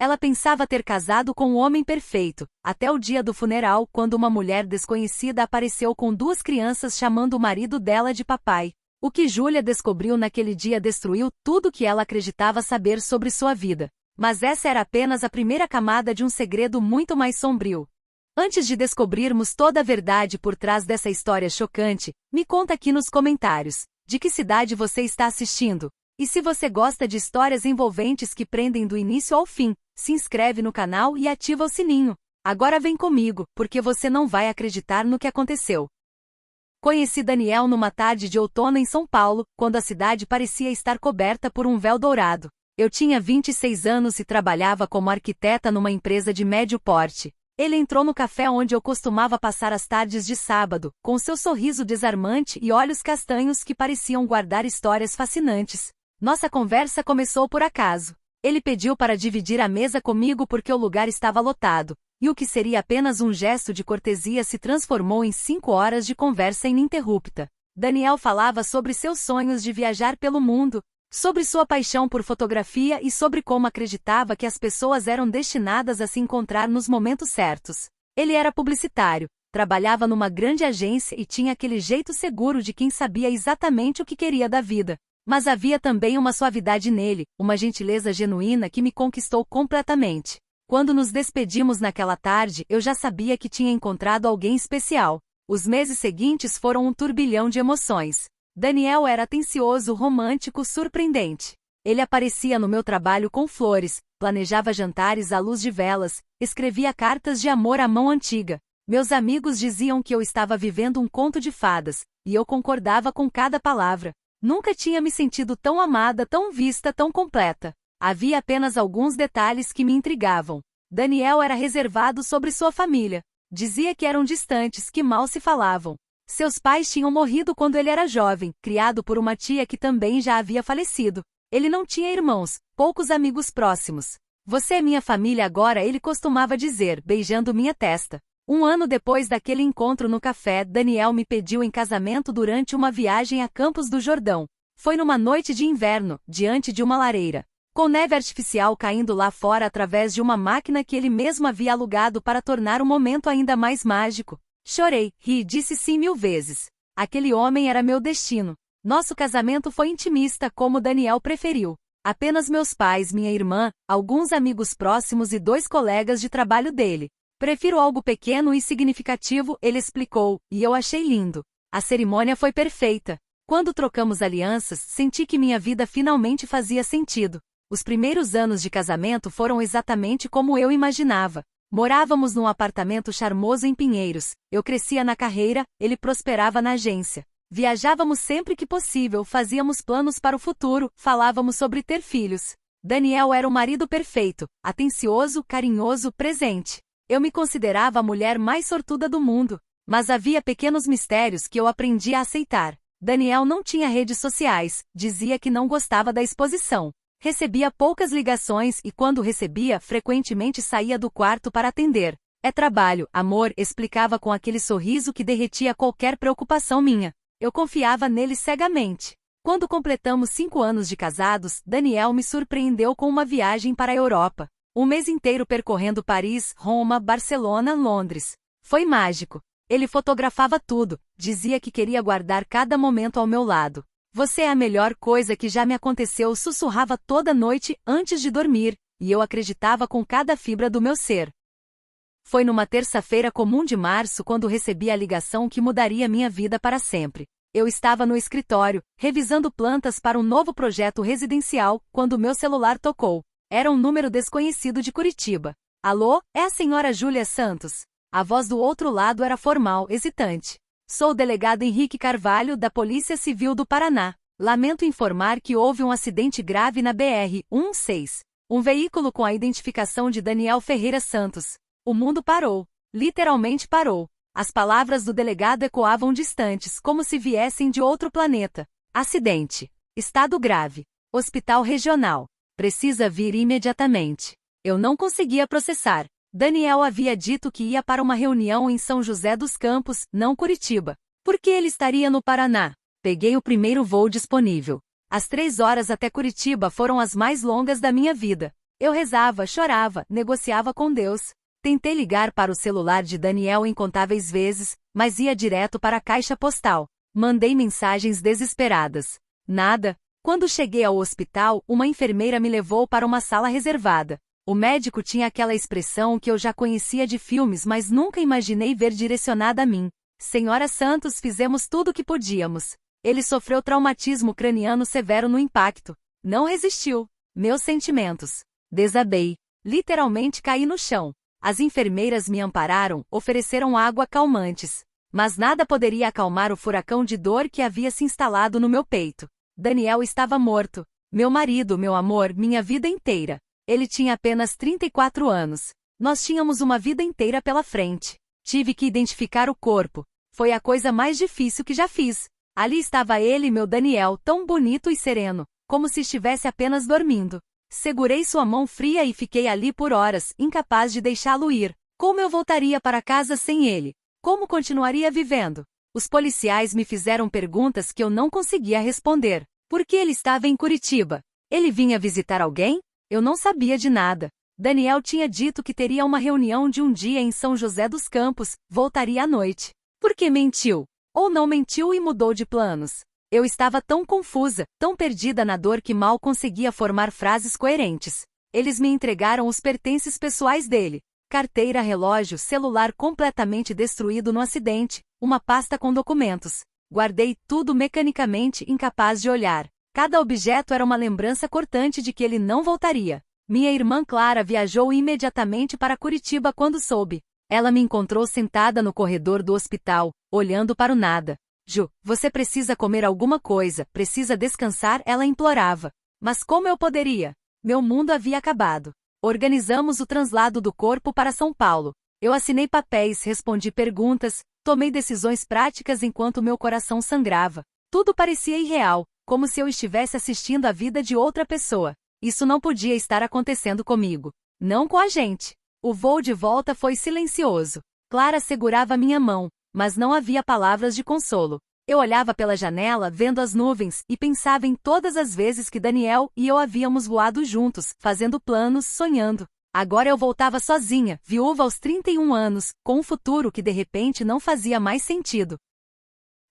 Ela pensava ter casado com o homem perfeito, até o dia do funeral, quando uma mulher desconhecida apareceu com 2 crianças chamando o marido dela de papai. O que Júlia descobriu naquele dia destruiu tudo que ela acreditava saber sobre sua vida. Mas essa era apenas a primeira camada de um segredo muito mais sombrio. Antes de descobrirmos toda a verdade por trás dessa história chocante, me conta aqui nos comentários, de que cidade você está assistindo? E se você gosta de histórias envolventes que prendem do início ao fim, se inscreve no canal e ativa o sininho. Agora vem comigo, porque você não vai acreditar no que aconteceu. Conheci Daniel numa tarde de outono em São Paulo, quando a cidade parecia estar coberta por um véu dourado. Eu tinha 26 anos e trabalhava como arquiteta numa empresa de médio porte. Ele entrou no café onde eu costumava passar as tardes de sábado, com seu sorriso desarmante e olhos castanhos que pareciam guardar histórias fascinantes. Nossa conversa começou por acaso. Ele pediu para dividir a mesa comigo porque o lugar estava lotado, e o que seria apenas um gesto de cortesia se transformou em 5 horas de conversa ininterrupta. Daniel falava sobre seus sonhos de viajar pelo mundo, sobre sua paixão por fotografia e sobre como acreditava que as pessoas eram destinadas a se encontrar nos momentos certos. Ele era publicitário, trabalhava numa grande agência e tinha aquele jeito seguro de quem sabia exatamente o que queria da vida. Mas havia também uma suavidade nele, uma gentileza genuína que me conquistou completamente. Quando nos despedimos naquela tarde, eu já sabia que tinha encontrado alguém especial. Os meses seguintes foram um turbilhão de emoções. Daniel era atencioso, romântico, surpreendente. Ele aparecia no meu trabalho com flores, planejava jantares à luz de velas, escrevia cartas de amor à mão antiga. Meus amigos diziam que eu estava vivendo um conto de fadas, e eu concordava com cada palavra. Nunca tinha me sentido tão amada, tão vista, tão completa. Havia apenas alguns detalhes que me intrigavam. Daniel era reservado sobre sua família. Dizia que eram distantes, que mal se falavam. Seus pais tinham morrido quando ele era jovem, criado por uma tia que também já havia falecido. Ele não tinha irmãos, poucos amigos próximos. Você é minha família agora, ele costumava dizer, beijando minha testa. 1 ano depois daquele encontro no café, Daniel me pediu em casamento durante uma viagem a Campos do Jordão. Foi numa noite de inverno, diante de uma lareira, com neve artificial caindo lá fora através de uma máquina que ele mesmo havia alugado para tornar o momento ainda mais mágico. Chorei, ri e disse sim 1000 vezes. Aquele homem era meu destino. Nosso casamento foi intimista, como Daniel preferiu. Apenas meus pais, minha irmã, alguns amigos próximos e 2 colegas de trabalho dele. Prefiro algo pequeno e significativo, ele explicou, e eu achei lindo. A cerimônia foi perfeita. Quando trocamos alianças, senti que minha vida finalmente fazia sentido. Os primeiros anos de casamento foram exatamente como eu imaginava. Morávamos num apartamento charmoso em Pinheiros. Eu crescia na carreira, ele prosperava na agência. Viajávamos sempre que possível, fazíamos planos para o futuro, falávamos sobre ter filhos. Daniel era o marido perfeito, atencioso, carinhoso, presente. Eu me considerava a mulher mais sortuda do mundo, mas havia pequenos mistérios que eu aprendi a aceitar. Daniel não tinha redes sociais, dizia que não gostava da exposição. Recebia poucas ligações e quando recebia, frequentemente saía do quarto para atender. É trabalho, amor, explicava com aquele sorriso que derretia qualquer preocupação minha. Eu confiava nele cegamente. Quando completamos 5 anos de casados, Daniel me surpreendeu com uma viagem para a Europa. 1 mês inteiro percorrendo Paris, Roma, Barcelona, Londres. Foi mágico. Ele fotografava tudo, dizia que queria guardar cada momento ao meu lado. Você é a melhor coisa que já me aconteceu, sussurrava toda noite antes de dormir, e eu acreditava com cada fibra do meu ser. Foi numa terça-feira comum de março quando recebi a ligação que mudaria minha vida para sempre. Eu estava no escritório, revisando plantas para um novo projeto residencial, quando meu celular tocou. Era um número desconhecido de Curitiba. Alô, é a senhora Júlia Santos? A voz do outro lado era formal, hesitante. Sou o delegado Henrique Carvalho, da Polícia Civil do Paraná. Lamento informar que houve um acidente grave na BR-16. Um veículo com a identificação de Daniel Ferreira Santos. O mundo parou. Literalmente parou. As palavras do delegado ecoavam distantes, como se viessem de outro planeta. Acidente. Estado grave. Hospital regional. Precisa vir imediatamente. Eu não conseguia processar. Daniel havia dito que ia para uma reunião em São José dos Campos, não Curitiba. Por que ele estaria no Paraná? Peguei o primeiro voo disponível. As 3 horas até Curitiba foram as mais longas da minha vida. Eu rezava, chorava, negociava com Deus. Tentei ligar para o celular de Daniel incontáveis vezes, mas ia direto para a caixa postal. Mandei mensagens desesperadas. Nada. Quando cheguei ao hospital, uma enfermeira me levou para uma sala reservada. O médico tinha aquela expressão que eu já conhecia de filmes, mas nunca imaginei ver direcionada a mim. Senhora Santos, fizemos tudo o que podíamos. Ele sofreu traumatismo craniano severo no impacto. Não resistiu. Meus sentimentos. Desabei. Literalmente caí no chão. As enfermeiras me ampararam, ofereceram água calmantes. Mas nada poderia acalmar o furacão de dor que havia se instalado no meu peito. Daniel estava morto. Meu marido, meu amor, minha vida inteira. Ele tinha apenas 34 anos. Nós tínhamos uma vida inteira pela frente. Tive que identificar o corpo. Foi a coisa mais difícil que já fiz. Ali estava ele, meu Daniel, tão bonito e sereno, como se estivesse apenas dormindo. Segurei sua mão fria e fiquei ali por horas, incapaz de deixá-lo ir. Como eu voltaria para casa sem ele? Como continuaria vivendo? Os policiais me fizeram perguntas que eu não conseguia responder. Por que ele estava em Curitiba? Ele vinha visitar alguém? Eu não sabia de nada. Daniel tinha dito que teria uma reunião de um dia em São José dos Campos, voltaria à noite. Por que mentiu? Ou não mentiu e mudou de planos? Eu estava tão confusa, tão perdida na dor que mal conseguia formar frases coerentes. Eles me entregaram os pertences pessoais dele. Carteira, relógio, celular completamente destruído no acidente, uma pasta com documentos. Guardei tudo mecanicamente, incapaz de olhar. Cada objeto era uma lembrança cortante de que ele não voltaria. Minha irmã Clara viajou imediatamente para Curitiba quando soube. Ela me encontrou sentada no corredor do hospital, olhando para o nada. Ju, você precisa comer alguma coisa, precisa descansar, ela implorava. Mas como eu poderia? Meu mundo havia acabado. Organizamos o translado do corpo para São Paulo. Eu assinei papéis, respondi perguntas, tomei decisões práticas enquanto meu coração sangrava. Tudo parecia irreal, como se eu estivesse assistindo a vida de outra pessoa. Isso não podia estar acontecendo comigo. Não com a gente. O voo de volta foi silencioso. Clara segurava minha mão, mas não havia palavras de consolo. Eu olhava pela janela, vendo as nuvens, e pensava em todas as vezes que Daniel e eu havíamos voado juntos, fazendo planos, sonhando. Agora eu voltava sozinha, viúva aos 31 anos, com um futuro que de repente não fazia mais sentido.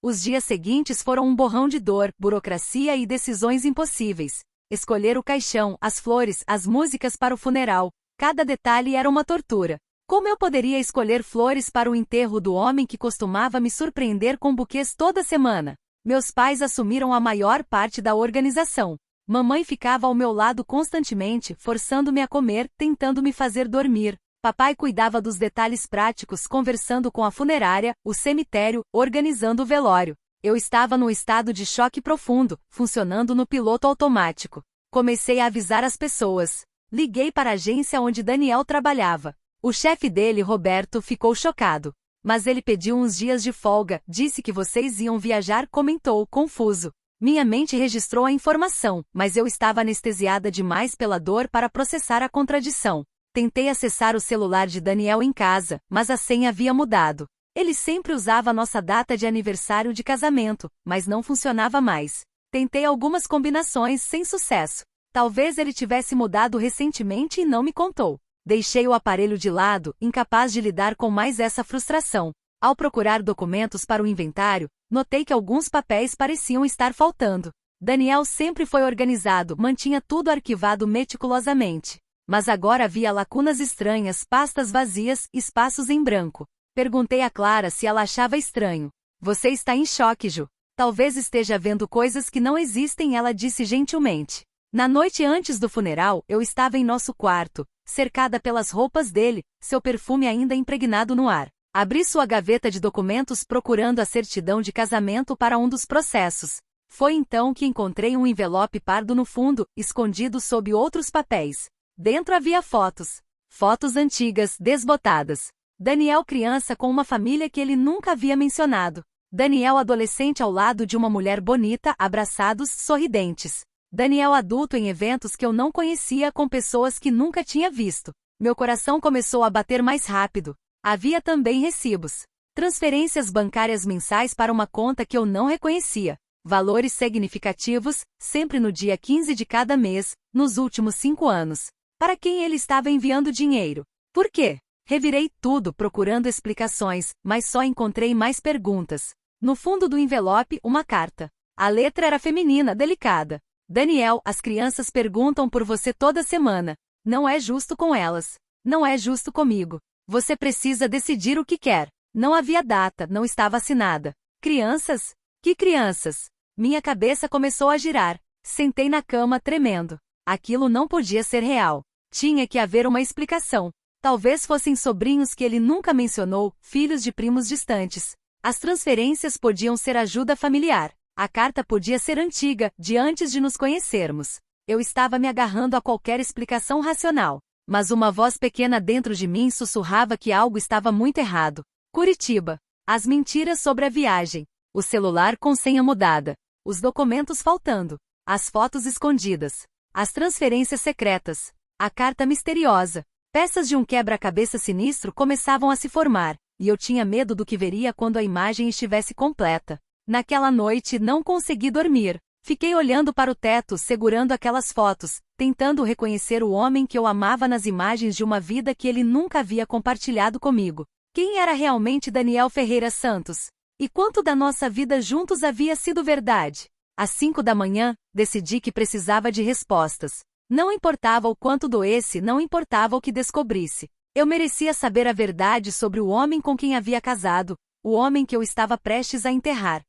Os dias seguintes foram um borrão de dor, burocracia e decisões impossíveis. Escolher o caixão, as flores, as músicas para o funeral. Cada detalhe era uma tortura. Como eu poderia escolher flores para o enterro do homem que costumava me surpreender com buquês toda semana? Meus pais assumiram a maior parte da organização. Mamãe ficava ao meu lado constantemente, forçando-me a comer, tentando me fazer dormir. Papai cuidava dos detalhes práticos, conversando com a funerária, o cemitério, organizando o velório. Eu estava num estado de choque profundo, funcionando no piloto automático. Comecei a avisar as pessoas. Liguei para a agência onde Daniel trabalhava. O chefe dele, Roberto, ficou chocado. Mas ele pediu uns dias de folga, disse que vocês iam viajar, comentou, confuso. Minha mente registrou a informação, mas eu estava anestesiada demais pela dor para processar a contradição. Tentei acessar o celular de Daniel em casa, mas a senha havia mudado. Ele sempre usava a nossa data de aniversário de casamento, mas não funcionava mais. Tentei algumas combinações sem sucesso. Talvez ele tivesse mudado recentemente e não me contou. Deixei o aparelho de lado, incapaz de lidar com mais essa frustração. Ao procurar documentos para o inventário, notei que alguns papéis pareciam estar faltando. Daniel sempre foi organizado, mantinha tudo arquivado meticulosamente. Mas agora havia lacunas estranhas, pastas vazias, espaços em branco. Perguntei a Clara se ela achava estranho. Você está em choque, Ju. Talvez esteja vendo coisas que não existem, ela disse gentilmente. Na noite antes do funeral, eu estava em nosso quarto, cercada pelas roupas dele, seu perfume ainda impregnado no ar. Abri sua gaveta de documentos procurando a certidão de casamento para um dos processos. Foi então que encontrei um envelope pardo no fundo, escondido sob outros papéis. Dentro havia fotos. Fotos antigas, desbotadas. Daniel criança com uma família que ele nunca havia mencionado. Daniel adolescente ao lado de uma mulher bonita, abraçados, sorridentes. Daniel adulto em eventos que eu não conhecia com pessoas que nunca tinha visto. Meu coração começou a bater mais rápido. Havia também recibos. Transferências bancárias mensais para uma conta que eu não reconhecia. Valores significativos, sempre no dia 15 de cada mês, nos últimos 5 anos. Para quem ele estava enviando dinheiro? Por quê? Revirei tudo procurando explicações, mas só encontrei mais perguntas. No fundo do envelope, uma carta. A letra era feminina, delicada. Daniel, as crianças perguntam por você toda semana. Não é justo com elas. Não é justo comigo. Você precisa decidir o que quer. Não havia data, não estava assinada. Crianças? Que crianças? Minha cabeça começou a girar. Sentei na cama tremendo. Aquilo não podia ser real. Tinha que haver uma explicação. Talvez fossem sobrinhos que ele nunca mencionou, filhos de primos distantes. As transferências podiam ser ajuda familiar. A carta podia ser antiga, de antes de nos conhecermos. Eu estava me agarrando a qualquer explicação racional. Mas uma voz pequena dentro de mim sussurrava que algo estava muito errado. Curitiba. As mentiras sobre a viagem. O celular com senha mudada. Os documentos faltando. As fotos escondidas. As transferências secretas. A carta misteriosa. Peças de um quebra-cabeça sinistro começavam a se formar, e eu tinha medo do que veria quando a imagem estivesse completa. Naquela noite não consegui dormir. Fiquei olhando para o teto, segurando aquelas fotos, tentando reconhecer o homem que eu amava nas imagens de uma vida que ele nunca havia compartilhado comigo. Quem era realmente Daniel Ferreira Santos? E quanto da nossa vida juntos havia sido verdade? Às 5 da manhã, decidi que precisava de respostas. Não importava o quanto doesse, não importava o que descobrisse. Eu merecia saber a verdade sobre o homem com quem havia casado, o homem que eu estava prestes a enterrar.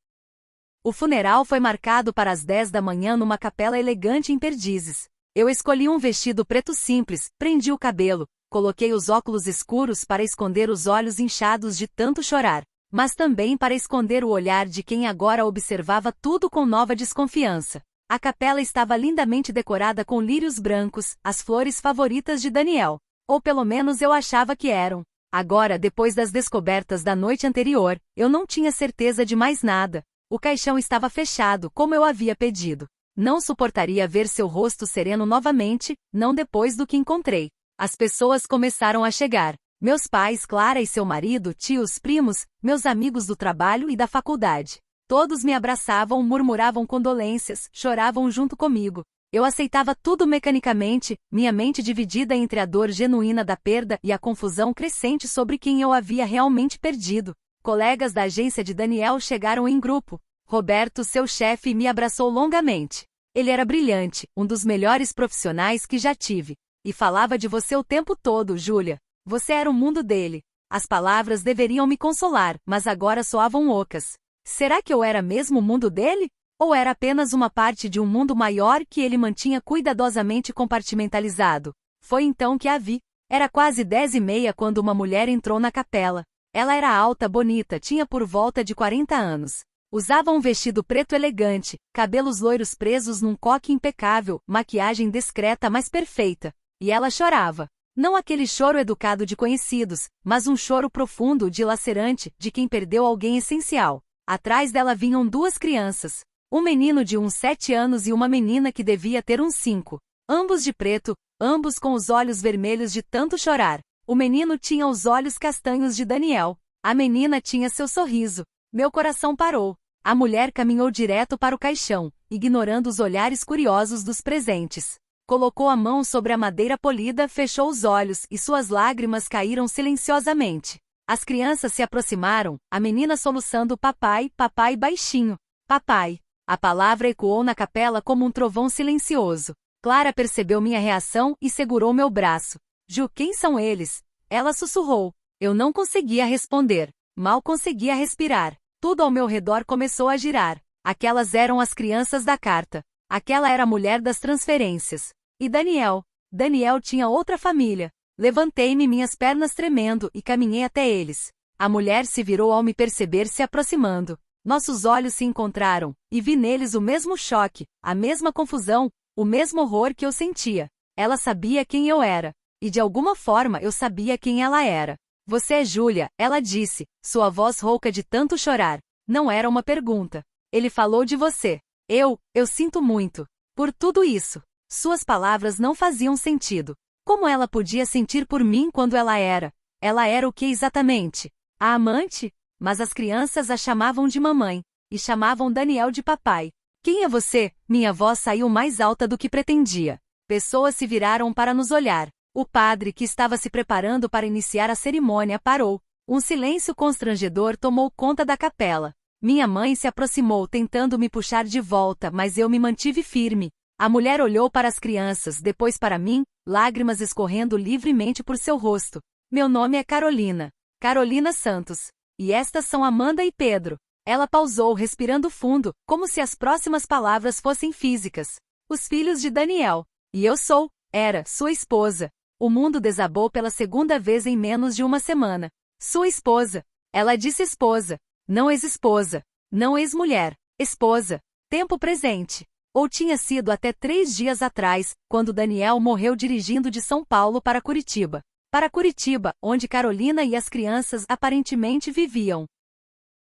O funeral foi marcado para as 10 da manhã numa capela elegante em Perdizes. Eu escolhi um vestido preto simples, prendi o cabelo, coloquei os óculos escuros para esconder os olhos inchados de tanto chorar, mas também para esconder o olhar de quem agora observava tudo com nova desconfiança. A capela estava lindamente decorada com lírios brancos, as flores favoritas de Daniel. Ou pelo menos eu achava que eram. Agora, depois das descobertas da noite anterior, eu não tinha certeza de mais nada. O caixão estava fechado, como eu havia pedido. Não suportaria ver seu rosto sereno novamente, não depois do que encontrei. As pessoas começaram a chegar. Meus pais, Clara e seu marido, tios, primos, meus amigos do trabalho e da faculdade. Todos me abraçavam, murmuravam condolências, choravam junto comigo. Eu aceitava tudo mecanicamente, minha mente dividida entre a dor genuína da perda e a confusão crescente sobre quem eu havia realmente perdido. Colegas da agência de Daniel chegaram em grupo. Roberto, seu chefe, me abraçou longamente. Ele era brilhante, um dos melhores profissionais que já tive. E falava de você o tempo todo, Júlia. Você era o mundo dele. As palavras deveriam me consolar, mas agora soavam ocas. Será que eu era mesmo o mundo dele? Ou era apenas uma parte de um mundo maior que ele mantinha cuidadosamente compartimentalizado? Foi então que a vi. Era quase 10h30 quando uma mulher entrou na capela. Ela era alta, bonita, tinha por volta de 40 anos. Usava um vestido preto elegante, cabelos loiros presos num coque impecável, maquiagem discreta mas perfeita. E ela chorava. Não aquele choro educado de conhecidos, mas um choro profundo, dilacerante, de quem perdeu alguém essencial. Atrás dela vinham duas crianças. Um menino de uns 7 anos e uma menina que devia ter uns 5. Ambos de preto, ambos com os olhos vermelhos de tanto chorar. O menino tinha os olhos castanhos de Daniel. A menina tinha seu sorriso. Meu coração parou. A mulher caminhou direto para o caixão, ignorando os olhares curiosos dos presentes. Colocou a mão sobre a madeira polida, fechou os olhos e suas lágrimas caíram silenciosamente. As crianças se aproximaram, a menina soluçando papai, papai baixinho. Papai. A palavra ecoou na capela como um trovão silencioso. Clara percebeu minha reação e segurou meu braço. Ju, quem são eles? Ela sussurrou. Eu não conseguia responder. Mal conseguia respirar. Tudo ao meu redor começou a girar. Aquelas eram as crianças da carta. Aquela era a mulher das transferências. E Daniel? Daniel tinha outra família. Levantei-me, minhas pernas tremendo, e caminhei até eles. A mulher se virou ao me perceber se aproximando. Nossos olhos se encontraram, e vi neles o mesmo choque, a mesma confusão, o mesmo horror que eu sentia. Ela sabia quem eu era. E de alguma forma eu sabia quem ela era. Você é Júlia, ela disse, sua voz rouca de tanto chorar. Não era uma pergunta. Ele falou de você. Eu sinto muito. Por tudo isso. Suas palavras não faziam sentido. Como ela podia sentir por mim quando ela era? Ela era o que exatamente? A amante? Mas as crianças a chamavam de mamãe. E chamavam Daniel de papai. Quem é você? Minha voz saiu mais alta do que pretendia. Pessoas se viraram para nos olhar. O padre, que estava se preparando para iniciar a cerimônia, parou. Um silêncio constrangedor tomou conta da capela. Minha mãe se aproximou tentando me puxar de volta, mas eu me mantive firme. A mulher olhou para as crianças, depois para mim, lágrimas escorrendo livremente por seu rosto. Meu nome é Carolina. Carolina Santos. E estas são Amanda e Pedro. Ela pausou, respirando fundo, como se as próximas palavras fossem físicas. Os filhos de Daniel. E eu era, sua esposa. O mundo desabou pela segunda vez em menos de uma semana. Sua esposa. Ela disse esposa. Não ex-esposa. Não ex-mulher. Esposa. Tempo presente. Ou tinha sido até 3 dias atrás, quando Daniel morreu dirigindo de São Paulo para Curitiba. Para Curitiba, onde Carolina e as crianças aparentemente viviam.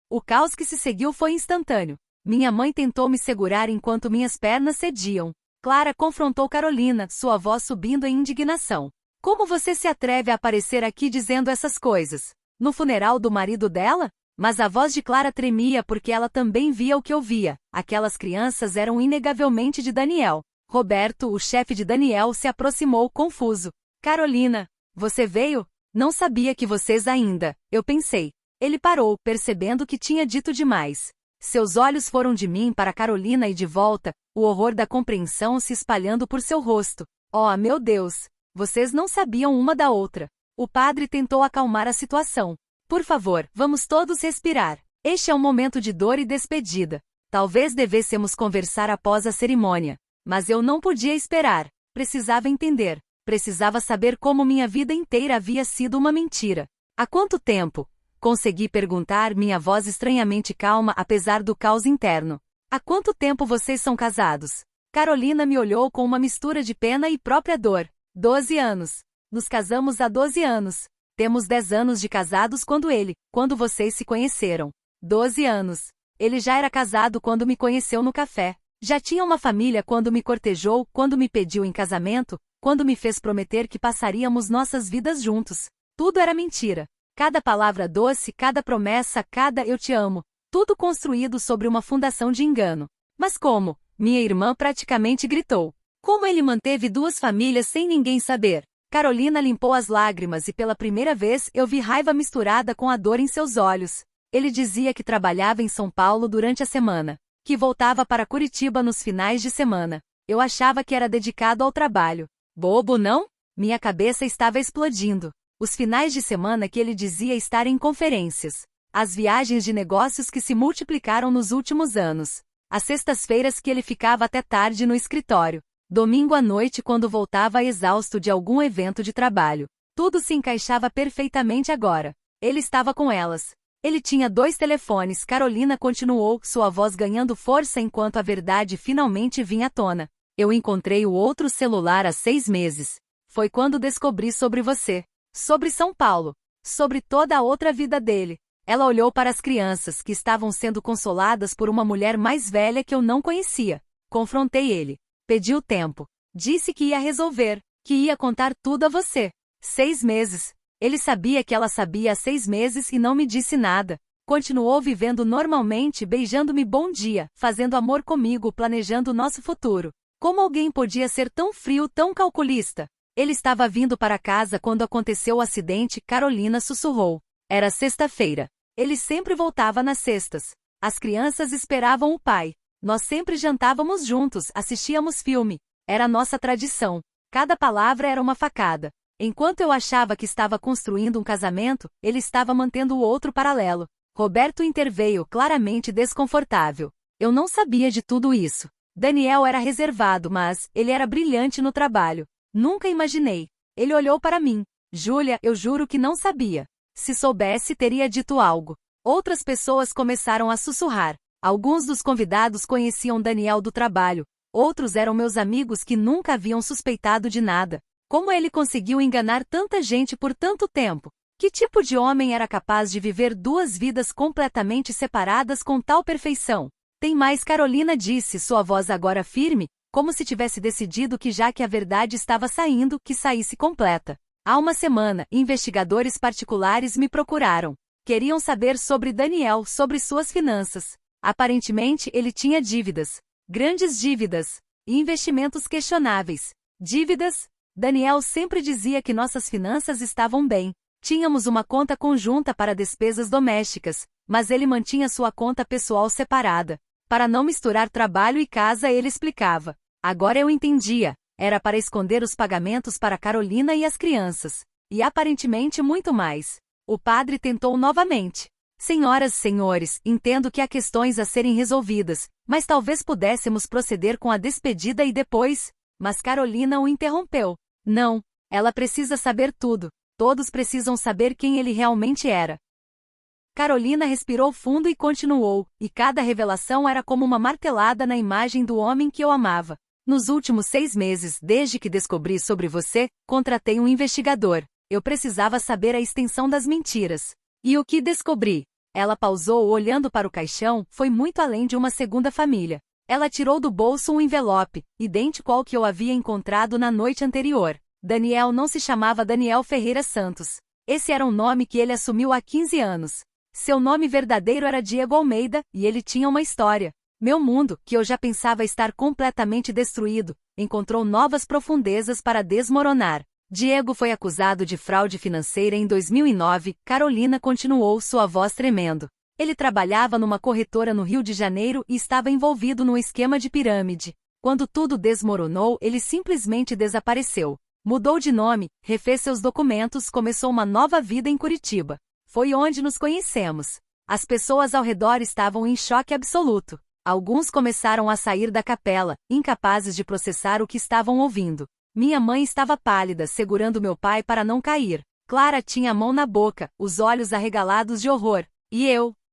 O caos que se seguiu foi instantâneo. Minha mãe tentou me segurar enquanto minhas pernas cediam. Clara confrontou Carolina, sua voz subindo em indignação. Como você se atreve a aparecer aqui dizendo essas coisas? No funeral do marido dela? Mas a voz de Clara tremia porque ela também via o que eu via. Aquelas crianças eram inegavelmente de Daniel. Roberto, o chefe de Daniel, se aproximou confuso. Carolina, você veio? Não sabia que vocês ainda. Eu pensei. Ele parou, percebendo que tinha dito demais. Seus olhos foram de mim para Carolina e de volta, o horror da compreensão se espalhando por seu rosto. Oh, meu Deus! Vocês não sabiam uma da outra. O padre tentou acalmar a situação. Por favor, vamos todos respirar. Este é um momento de dor e despedida. Talvez devêssemos conversar após a cerimônia. Mas eu não podia esperar. Precisava entender. Precisava saber como minha vida inteira havia sido uma mentira. Há quanto tempo? Consegui perguntar, minha voz estranhamente calma apesar do caos interno. Há quanto tempo vocês são casados? Carolina me olhou com uma mistura de pena e própria dor. 12 anos. Nos casamos há 12 anos. Temos 10 anos de casados quando vocês se conheceram. 12 anos. Ele já era casado quando me conheceu no café. Já tinha uma família quando me cortejou, quando me pediu em casamento, quando me fez prometer que passaríamos nossas vidas juntos. Tudo era mentira. Cada palavra doce, cada promessa, cada eu te amo. Tudo construído sobre uma fundação de engano. Mas como? Minha irmã praticamente gritou. Como ele manteve 2 famílias sem ninguém saber? Carolina limpou as lágrimas e pela primeira vez eu vi raiva misturada com a dor em seus olhos. Ele dizia que trabalhava em São Paulo durante a semana, que voltava para Curitiba nos finais de semana. Eu achava que era dedicado ao trabalho. Bobo, não? Minha cabeça estava explodindo. Os finais de semana que ele dizia estar em conferências. As viagens de negócios que se multiplicaram nos últimos anos. As sextas-feiras que ele ficava até tarde no escritório. Domingo à noite quando voltava exausto de algum evento de trabalho. Tudo se encaixava perfeitamente agora. Ele estava com elas. Ele tinha 2 telefones. Carolina continuou, sua voz ganhando força enquanto a verdade finalmente vinha à tona. Eu encontrei o outro celular há 6 meses. Foi quando descobri sobre você. Sobre São Paulo. Sobre toda a outra vida dele. Ela olhou para as crianças que estavam sendo consoladas por uma mulher mais velha que eu não conhecia. Confrontei ele. Pedi o tempo. Disse que ia resolver, que ia contar tudo a você. 6 meses. Ele sabia que ela sabia há 6 meses e não me disse nada. Continuou vivendo normalmente, beijando-me bom dia, fazendo amor comigo, planejando nosso futuro. Como alguém podia ser tão frio, tão calculista? Ele estava vindo para casa quando aconteceu o acidente, Carolina sussurrou. Era sexta-feira. Ele sempre voltava nas sextas. As crianças esperavam o pai. Nós sempre jantávamos juntos, assistíamos filme. Era nossa tradição. Cada palavra era uma facada. Enquanto eu achava que estava construindo um casamento, ele estava mantendo o outro paralelo. Roberto interveio, claramente desconfortável. Eu não sabia de tudo isso. Daniel era reservado, mas ele era brilhante no trabalho. Nunca imaginei. Ele olhou para mim. Júlia, eu juro que não sabia. Se soubesse, teria dito algo. Outras pessoas começaram a sussurrar. Alguns dos convidados conheciam Daniel do trabalho. Outros eram meus amigos que nunca haviam suspeitado de nada. Como ele conseguiu enganar tanta gente por tanto tempo? Que tipo de homem era capaz de viver 2 vidas completamente separadas com tal perfeição? Tem mais, Carolina disse, sua voz agora firme, como se tivesse decidido que já que a verdade estava saindo, que saísse completa. Há uma semana, investigadores particulares me procuraram. Queriam saber sobre Daniel, sobre suas finanças. Aparentemente ele tinha dívidas. Grandes dívidas. E investimentos questionáveis. Dívidas? Daniel sempre dizia que nossas finanças estavam bem. Tínhamos uma conta conjunta para despesas domésticas, mas ele mantinha sua conta pessoal separada. Para não misturar trabalho e casa, ele explicava. Agora eu entendia. Era para esconder os pagamentos para Carolina e as crianças. E aparentemente muito mais. O padre tentou novamente. Senhoras e senhores, entendo que há questões a serem resolvidas, mas talvez pudéssemos proceder com a despedida e depois... Mas Carolina o interrompeu. Não, ela precisa saber tudo. Todos precisam saber quem ele realmente era. Carolina respirou fundo e continuou, e cada revelação era como uma martelada na imagem do homem que eu amava. Nos últimos 6 meses, desde que descobri sobre você, contratei um investigador. Eu precisava saber a extensão das mentiras. E o que descobri? Ela pausou olhando para o caixão, foi muito além de uma segunda família. Ela tirou do bolso um envelope, idêntico ao que eu havia encontrado na noite anterior. Daniel não se chamava Daniel Ferreira Santos. Esse era um nome que ele assumiu há 15 anos. Seu nome verdadeiro era Diego Almeida, e ele tinha uma história. Meu mundo, que eu já pensava estar completamente destruído, encontrou novas profundezas para desmoronar. Diego foi acusado de fraude financeira em 2009, Carolina continuou, sua voz tremendo. Ele trabalhava numa corretora no Rio de Janeiro e estava envolvido num esquema de pirâmide. Quando tudo desmoronou, ele simplesmente desapareceu. Mudou de nome, refez seus documentos, começou uma nova vida em Curitiba. Foi onde nos conhecemos. As pessoas ao redor estavam em choque absoluto. Alguns começaram a sair da capela, incapazes de processar o que estavam ouvindo. Minha mãe estava pálida, segurando meu pai para não cair. Clara tinha a mão na boca, os olhos arregalados de horror. E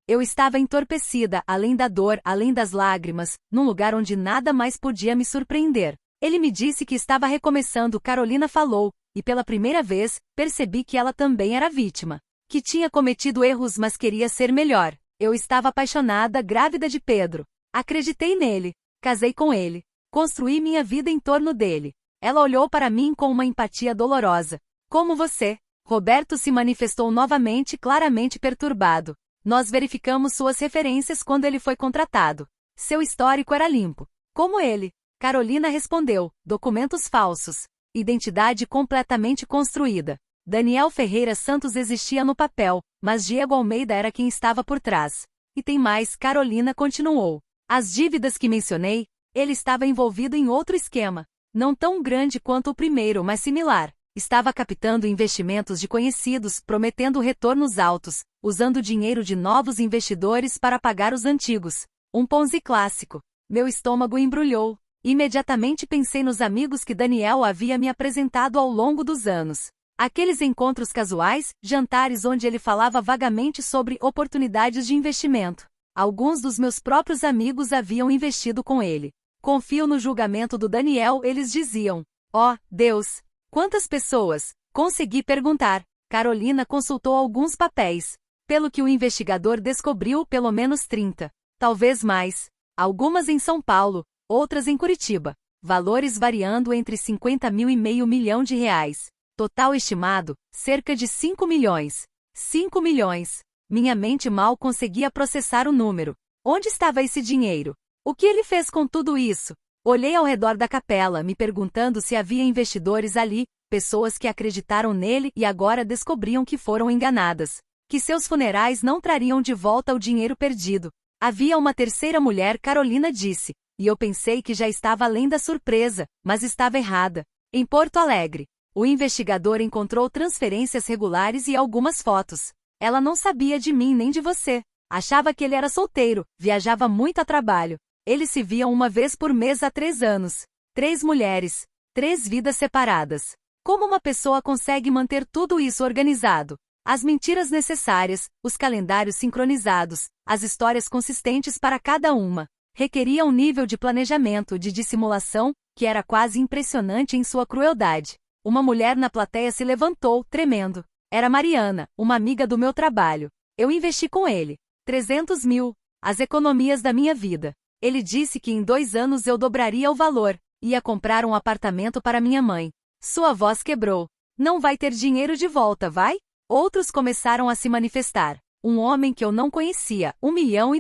eu estava entorpecida, além da dor, além das lágrimas, num lugar onde nada mais podia me surpreender. Ele me disse que estava recomeçando, Carolina falou, e pela primeira vez, percebi que ela também era vítima. Que tinha cometido erros, mas queria ser melhor. Eu estava apaixonada, grávida de Pedro. Acreditei nele. Casei com ele. Construí minha vida em torno dele. Ela olhou para mim com uma empatia dolorosa. Como você? Roberto se manifestou novamente, claramente perturbado. Nós verificamos suas referências quando ele foi contratado. Seu histórico era limpo. Como ele? Carolina respondeu. Documentos falsos. Identidade completamente construída. Daniel Ferreira Santos existia no papel, mas Diego Almeida era quem estava por trás. E tem mais, Carolina continuou. As dívidas que mencionei, ele estava envolvido em outro esquema. Não tão grande quanto o primeiro, mas similar. Estava captando investimentos de conhecidos, prometendo retornos altos, usando dinheiro de novos investidores para pagar os antigos. Um Ponzi clássico. Meu estômago embrulhou. Imediatamente pensei nos amigos que Daniel havia me apresentado ao longo dos anos. Aqueles encontros casuais, jantares onde ele falava vagamente sobre oportunidades de investimento. Alguns dos meus próprios amigos haviam investido com ele. Confio no julgamento do Daniel, eles diziam. Oh, Deus! Quantas pessoas? Consegui perguntar. Carolina consultou alguns papéis. Pelo que o investigador descobriu, pelo menos 30. Talvez mais. Algumas em São Paulo, outras em Curitiba. Valores variando entre 50 mil e meio milhão de reais. Total estimado, cerca de 5 milhões. 5 milhões. Minha mente mal conseguia processar o número. Onde estava esse dinheiro? O que ele fez com tudo isso? Olhei ao redor da capela, me perguntando se havia investidores ali, pessoas que acreditaram nele e agora descobriam que foram enganadas. Que seus funerais não trariam de volta o dinheiro perdido. Havia uma terceira mulher, Carolina disse, e eu pensei que já estava além da surpresa, mas estava errada. Em Porto Alegre, o investigador encontrou transferências regulares e algumas fotos. Ela não sabia de mim nem de você. Achava que ele era solteiro, viajava muito a trabalho. Eles se viam uma vez por mês há 3 anos. 3 mulheres. 3 vidas separadas. Como uma pessoa consegue manter tudo isso organizado? As mentiras necessárias, os calendários sincronizados, as histórias consistentes para cada uma. Requeria um nível de planejamento, de dissimulação, que era quase impressionante em sua crueldade. Uma mulher na plateia se levantou, tremendo. Era Mariana, uma amiga do meu trabalho. Eu investi com ele. 300 mil. As economias da minha vida. Ele disse que em 2 anos eu dobraria o valor. Ia comprar um apartamento para minha mãe. Sua voz quebrou. Não vai ter dinheiro de volta, vai? Outros começaram a se manifestar. Um homem que eu não conhecia, 1,2 milhão.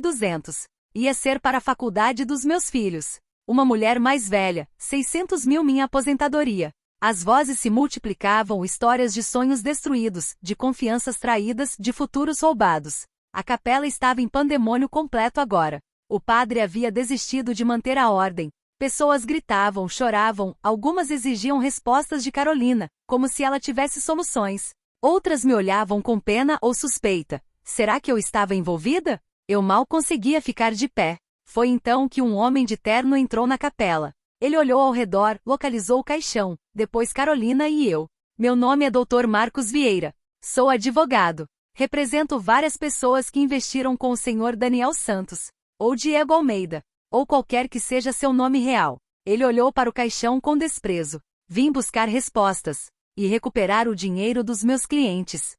Ia ser para a faculdade dos meus filhos. Uma mulher mais velha, 600 mil minha aposentadoria. As vozes se multiplicavam, histórias de sonhos destruídos, de confianças traídas, de futuros roubados. A capela estava em pandemônio completo agora. O padre havia desistido de manter a ordem. Pessoas gritavam, choravam, algumas exigiam respostas de Carolina, como se ela tivesse soluções. Outras me olhavam com pena ou suspeita. Será que eu estava envolvida? Eu mal conseguia ficar de pé. Foi então que um homem de terno entrou na capela. Ele olhou ao redor, localizou o caixão, depois Carolina e eu. Meu nome é Dr. Marcos Vieira. Sou advogado. Represento várias pessoas que investiram com o Sr. Daniel Santos, ou Diego Almeida, ou qualquer que seja seu nome real. Ele olhou para o caixão com desprezo. Vim buscar respostas e recuperar o dinheiro dos meus clientes.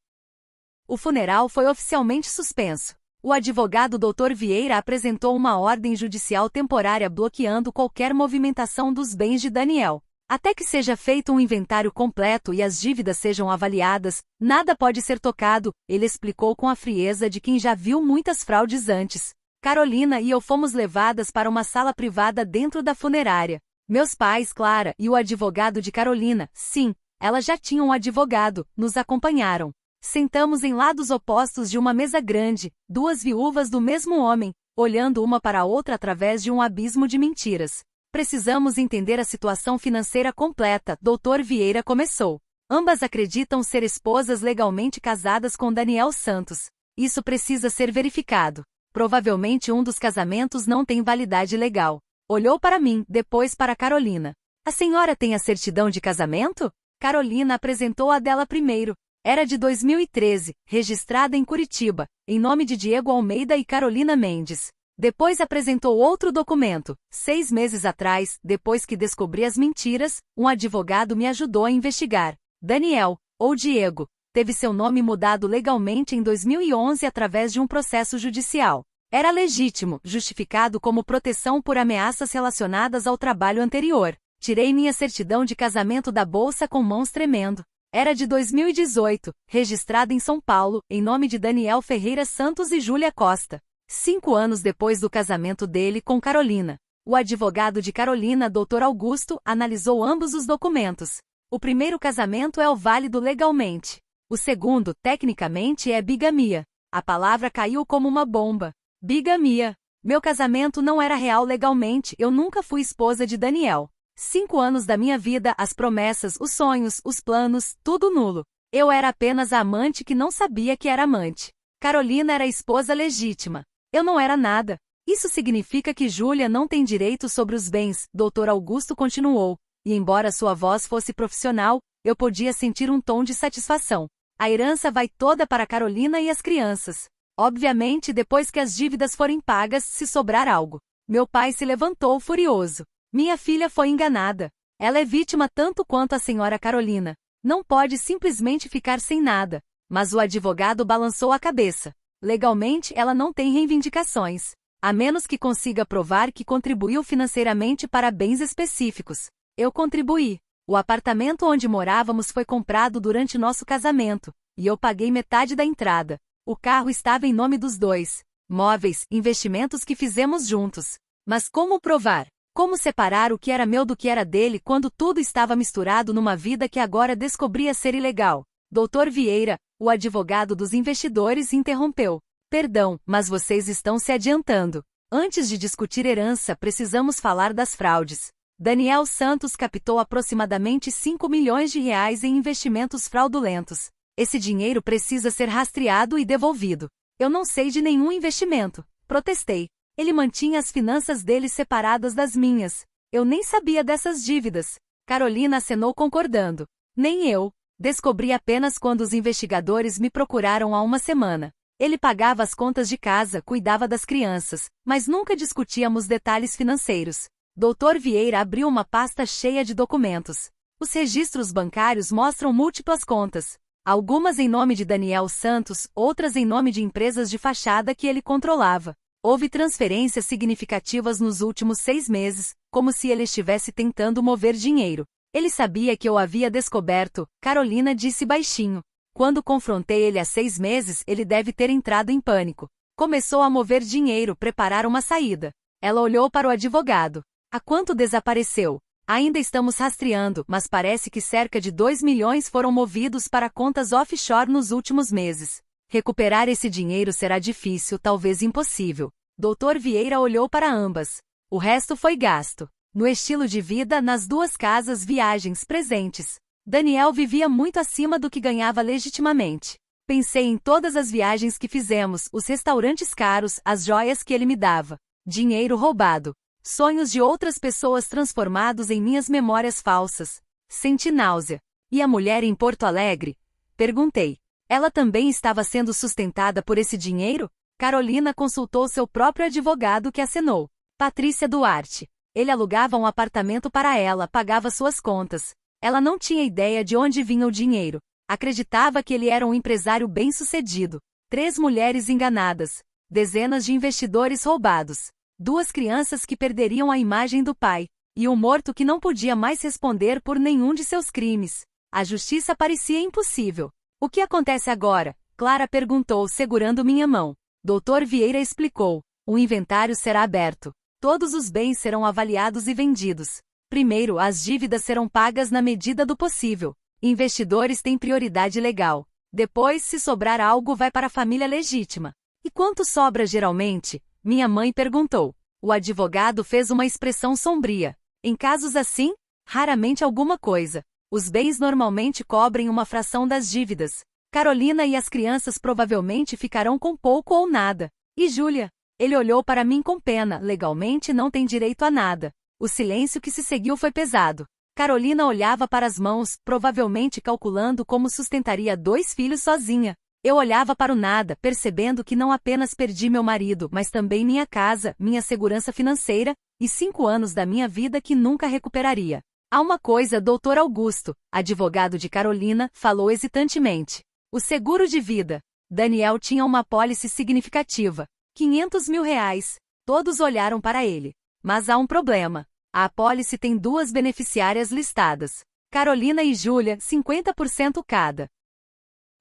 O funeral foi oficialmente suspenso. O advogado Dr. Vieira apresentou uma ordem judicial temporária bloqueando qualquer movimentação dos bens de Daniel. Até que seja feito um inventário completo e as dívidas sejam avaliadas, nada pode ser tocado, ele explicou com a frieza de quem já viu muitas fraudes antes. Carolina e eu fomos levadas para uma sala privada dentro da funerária. Meus pais, Clara, e o advogado de Carolina, sim, ela já tinha um advogado, nos acompanharam. Sentamos em lados opostos de uma mesa grande, duas viúvas do mesmo homem, olhando uma para a outra através de um abismo de mentiras. Precisamos entender a situação financeira completa, Dr. Vieira começou. Ambas acreditam ser esposas legalmente casadas com Daniel Santos. Isso precisa ser verificado. Provavelmente um dos casamentos não tem validade legal. Olhou para mim, depois para Carolina. A senhora tem a certidão de casamento? Carolina apresentou a dela primeiro. Era de 2013, registrada em Curitiba, em nome de Diego Almeida e Carolina Mendes. Depois apresentou outro documento. 6 meses atrás, depois que descobri as mentiras, um advogado me ajudou a investigar. Daniel, ou Diego, teve seu nome mudado legalmente em 2011 através de um processo judicial. Era legítimo, justificado como proteção por ameaças relacionadas ao trabalho anterior. Tirei minha certidão de casamento da bolsa com mãos tremendo. Era de 2018, registrada em São Paulo, em nome de Daniel Ferreira Santos e Júlia Costa. 5 anos depois do casamento dele com Carolina. O advogado de Carolina, Dr. Augusto, analisou ambos os documentos. O primeiro casamento é o válido legalmente. O segundo, tecnicamente, é bigamia. A palavra caiu como uma bomba. Bigamia. Meu casamento não era real legalmente, eu nunca fui esposa de Daniel. 5 anos da minha vida, as promessas, os sonhos, os planos, tudo nulo. Eu era apenas a amante que não sabia que era amante. Carolina era a esposa legítima. Eu não era nada. Isso significa que Júlia não tem direito sobre os bens, Dr. Augusto continuou, e embora sua voz fosse profissional, eu podia sentir um tom de satisfação. A herança vai toda para Carolina e as crianças. Obviamente, depois que as dívidas forem pagas, se sobrar algo. Meu pai se levantou furioso. Minha filha foi enganada. Ela é vítima tanto quanto a senhora Carolina. Não pode simplesmente ficar sem nada. Mas o advogado balançou a cabeça. Legalmente, ela não tem reivindicações. A menos que consiga provar que contribuiu financeiramente para bens específicos. Eu contribuí. O apartamento onde morávamos foi comprado durante nosso casamento, e eu paguei metade da entrada. O carro estava em nome dos dois. Móveis, investimentos que fizemos juntos. Mas como provar? Como separar o que era meu do que era dele quando tudo estava misturado numa vida que agora descobria ser ilegal? Dr. Vieira, o advogado dos investidores, interrompeu. Perdão, mas vocês estão se adiantando. Antes de discutir herança, precisamos falar das fraudes. Daniel Santos captou aproximadamente 5 milhões de reais em investimentos fraudulentos. Esse dinheiro precisa ser rastreado e devolvido. Eu não sei de nenhum investimento. Protestei. Ele mantinha as finanças dele separadas das minhas. Eu nem sabia dessas dívidas. Carolina acenou concordando. Nem eu. Descobri apenas quando os investigadores me procuraram há uma semana. Ele pagava as contas de casa, cuidava das crianças, mas nunca discutíamos detalhes financeiros. Dr. Vieira abriu uma pasta cheia de documentos. Os registros bancários mostram múltiplas contas. Algumas em nome de Daniel Santos, outras em nome de empresas de fachada que ele controlava. Houve transferências significativas nos últimos 6 meses, como se ele estivesse tentando mover dinheiro. Ele sabia que eu havia descoberto, Carolina disse baixinho. Quando confrontei ele há 6 meses, ele deve ter entrado em pânico. Começou a mover dinheiro, preparar uma saída. Ela olhou para o advogado. Há quanto desapareceu? Ainda estamos rastreando, mas parece que cerca de 2 milhões foram movidos para contas offshore nos últimos meses. Recuperar esse dinheiro será difícil, talvez impossível. Dr. Vieira olhou para ambas. O resto foi gasto. No estilo de vida, nas 2 casas, viagens, presentes. Daniel vivia muito acima do que ganhava legitimamente. Pensei em todas as viagens que fizemos, os restaurantes caros, as joias que ele me dava. Dinheiro roubado. Sonhos de outras pessoas transformados em minhas memórias falsas. Senti náusea. E a mulher em Porto Alegre? Perguntei. Ela também estava sendo sustentada por esse dinheiro? Carolina consultou seu próprio advogado que acenou. Patrícia Duarte. Ele alugava um apartamento para ela, pagava suas contas. Ela não tinha ideia de onde vinha o dinheiro. Acreditava que ele era um empresário bem-sucedido. 3 mulheres enganadas. Dezenas de investidores roubados. 2 crianças que perderiam a imagem do pai. E um morto que não podia mais responder por nenhum de seus crimes. A justiça parecia impossível. O que acontece agora? Clara perguntou, segurando minha mão. Dr. Vieira explicou. O inventário será aberto. Todos os bens serão avaliados e vendidos. Primeiro, as dívidas serão pagas na medida do possível. Investidores têm prioridade legal. Depois, se sobrar algo, vai para a família legítima. E quanto sobra geralmente? Minha mãe perguntou. O advogado fez uma expressão sombria. Em casos assim, raramente alguma coisa. Os bens normalmente cobrem uma fração das dívidas. Carolina e as crianças provavelmente ficarão com pouco ou nada. E Júlia? Ele olhou para mim com pena. Legalmente não tem direito a nada. O silêncio que se seguiu foi pesado. Carolina olhava para as mãos, provavelmente calculando como sustentaria 2 filhos sozinha. Eu olhava para o nada, percebendo que não apenas perdi meu marido, mas também minha casa, minha segurança financeira, e 5 anos da minha vida que nunca recuperaria. Há uma coisa, Dr. Augusto, advogado de Carolina, falou hesitantemente. O seguro de vida. Daniel tinha uma apólice significativa. 500 mil reais. Todos olharam para ele. Mas há um problema. A apólice tem 2 beneficiárias listadas. Carolina e Júlia, 50% cada.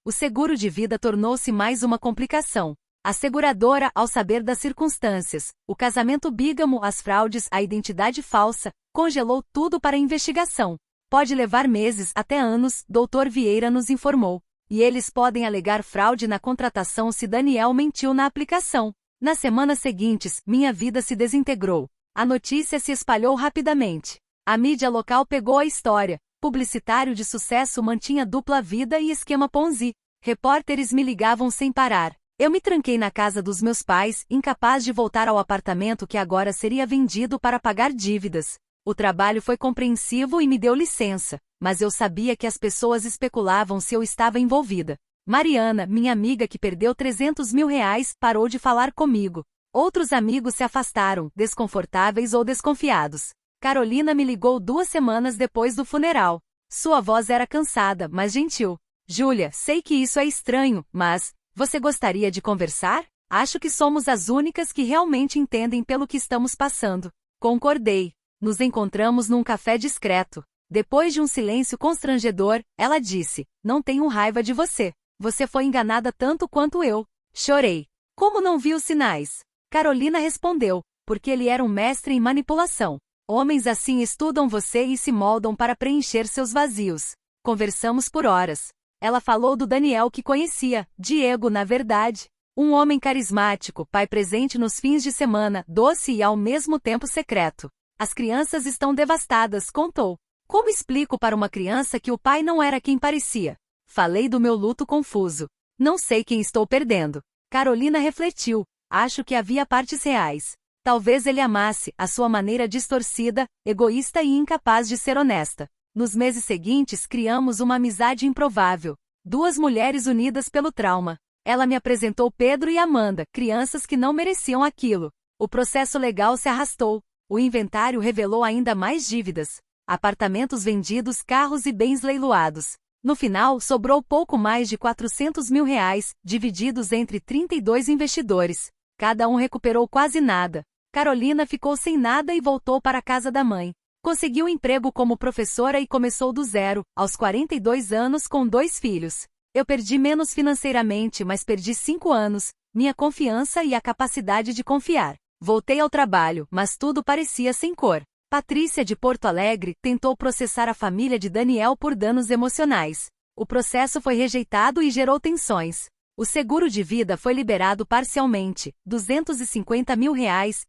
O seguro de vida tornou-se mais uma complicação. A seguradora, ao saber das circunstâncias, o casamento bígamo, as fraudes, a identidade falsa, congelou tudo para a investigação. Pode levar meses até anos, Dr. Vieira nos informou. E eles podem alegar fraude na contratação se Daniel mentiu na aplicação. Nas semanas seguintes, minha vida se desintegrou. A notícia se espalhou rapidamente. A mídia local pegou a história. Publicitário de sucesso mantinha dupla vida e esquema Ponzi. Repórteres me ligavam sem parar. Eu me tranquei na casa dos meus pais, incapaz de voltar ao apartamento que agora seria vendido para pagar dívidas. O trabalho foi compreensivo e me deu licença, mas eu sabia que as pessoas especulavam se eu estava envolvida. Mariana, minha amiga que perdeu 300 mil reais, parou de falar comigo. Outros amigos se afastaram, desconfortáveis ou desconfiados. Carolina me ligou 2 semanas depois do funeral. Sua voz era cansada, mas gentil. Júlia, sei que isso é estranho, mas... Você gostaria de conversar? Acho que somos as únicas que realmente entendem pelo que estamos passando. Concordei. Nos encontramos num café discreto. Depois de um silêncio constrangedor, ela disse, não tenho raiva de você. Você foi enganada tanto quanto eu. Chorei. Como não vi os sinais? Carolina respondeu, porque ele era um mestre em manipulação. Homens assim estudam você e se moldam para preencher seus vazios. Conversamos por horas. Ela falou do Daniel que conhecia, Diego na verdade. Um homem carismático, pai presente nos fins de semana, doce e ao mesmo tempo secreto. As crianças estão devastadas, contou. Como explico para uma criança que o pai não era quem parecia? Falei do meu luto confuso. Não sei quem estou perdendo. Carolina refletiu. Acho que havia partes reais. Talvez ele amasse, à sua maneira distorcida, egoísta e incapaz de ser honesta. Nos meses seguintes criamos uma amizade improvável. 2 mulheres unidas pelo trauma. Ela me apresentou Pedro e Amanda, crianças que não mereciam aquilo. O processo legal se arrastou. O inventário revelou ainda mais dívidas. Apartamentos vendidos, carros e bens leiloados. No final, sobrou pouco mais de 400 mil reais, divididos entre 32 investidores. Cada um recuperou quase nada. Carolina ficou sem nada e voltou para a casa da mãe. Conseguiu emprego como professora e começou do zero, aos 42 anos com 2 filhos. Eu perdi menos financeiramente, mas perdi 5 anos, minha confiança e a capacidade de confiar. Voltei ao trabalho, mas tudo parecia sem cor. Patrícia de Porto Alegre tentou processar a família de Daniel por danos emocionais. O processo foi rejeitado e gerou tensões. O seguro de vida foi liberado parcialmente, R$ 250 mil,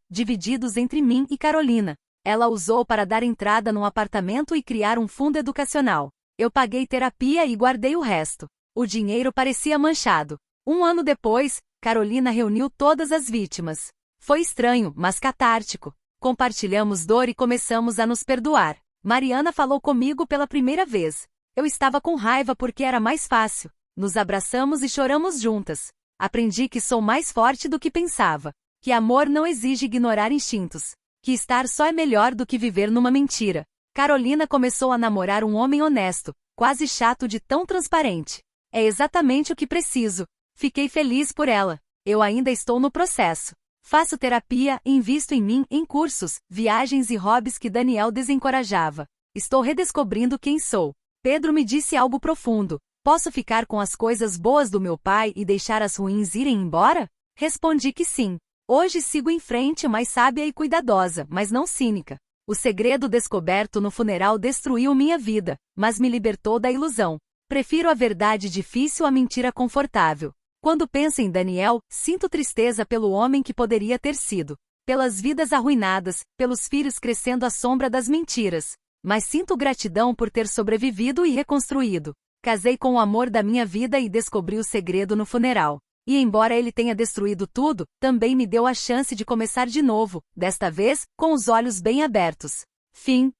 divididos entre mim e Carolina. Ela usou para dar entrada num apartamento e criar um fundo educacional. Eu paguei terapia e guardei o resto. O dinheiro parecia manchado. 1 ano depois, Carolina reuniu todas as vítimas. Foi estranho, mas catártico. Compartilhamos dor e começamos a nos perdoar. Mariana falou comigo pela primeira vez. Eu estava com raiva porque era mais fácil. Nos abraçamos e choramos juntas. Aprendi que sou mais forte do que pensava. Que amor não exige ignorar instintos. Que estar só é melhor do que viver numa mentira. Carolina começou a namorar um homem honesto, quase chato de tão transparente. É exatamente o que preciso. Fiquei feliz por ela. Eu ainda estou no processo. Faço terapia e invisto em mim, em cursos, viagens e hobbies que Daniel desencorajava. Estou redescobrindo quem sou. Pedro me disse algo profundo. Posso ficar com as coisas boas do meu pai e deixar as ruins irem embora? Respondi que sim. Hoje sigo em frente, mais sábia e cuidadosa, mas não cínica. O segredo descoberto no funeral destruiu minha vida, mas me libertou da ilusão. Prefiro a verdade difícil à mentira confortável. Quando penso em Daniel, sinto tristeza pelo homem que poderia ter sido. Pelas vidas arruinadas, pelos filhos crescendo à sombra das mentiras. Mas sinto gratidão por ter sobrevivido e reconstruído. Casei com o amor da minha vida e descobri o segredo no funeral. E embora ele tenha destruído tudo, também me deu a chance de começar de novo, desta vez, com os olhos bem abertos. Fim.